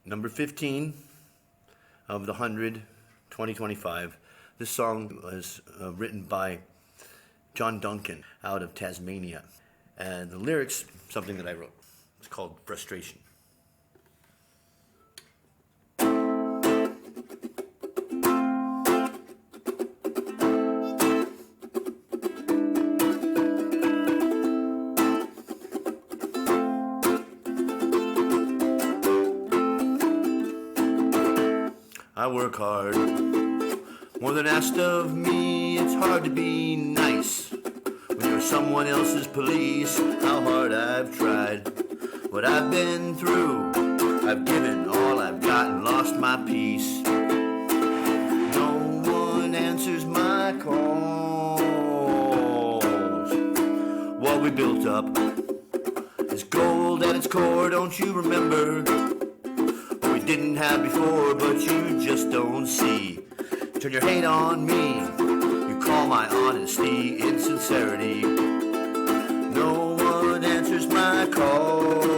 Number 15 of the 100, 2025. This song was written by Jon Duncan out of Tasmania. And the lyrics, something that I wrote. It's called Frustration. I work hard, more than asked of me. It's hard to be nice when you're someone else's police. How hard I've tried, what I've been through. I've given all I've got and lost my peace. No one answers my calls. What we built up is gold at its core, don't you remember? Didn't have before, but you just don't see. Turn your hate on me, you call my honesty insincerity. No one answers my calls.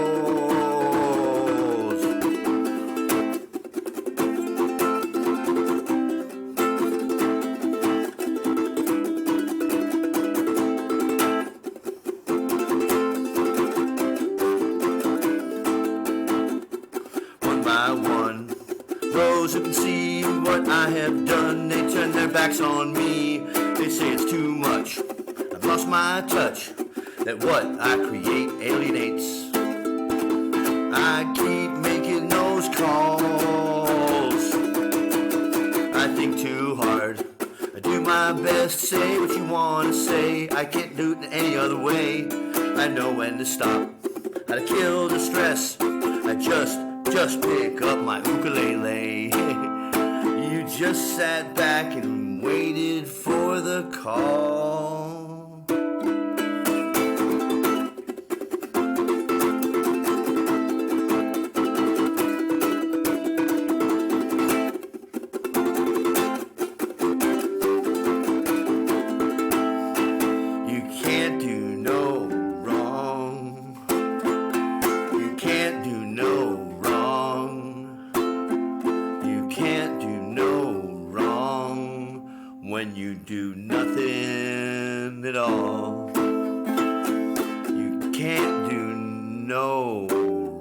By one, those who can see what I have done, they turn their backs on me. They say it's too much, I've lost my touch, that what I create alienates. I keep making those calls. I think too hard, I do my best, say what you want to say. I can't do it any other way. I know when to stop, how to kill the stress. I just pick up my ukulele. You just sat back and waited for the call. You can't do no wrong. You can't do no can't do no wrong when you do nothing at all. You can't do no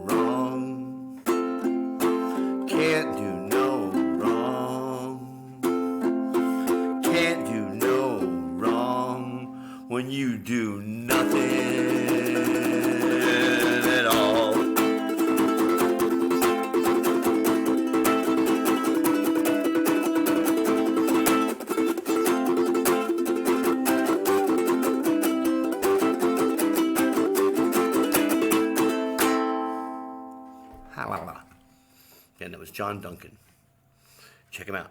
wrong. Can't do no wrong. Can't do no wrong when you do nothing at all. And that was Jon Duncan. Check him out.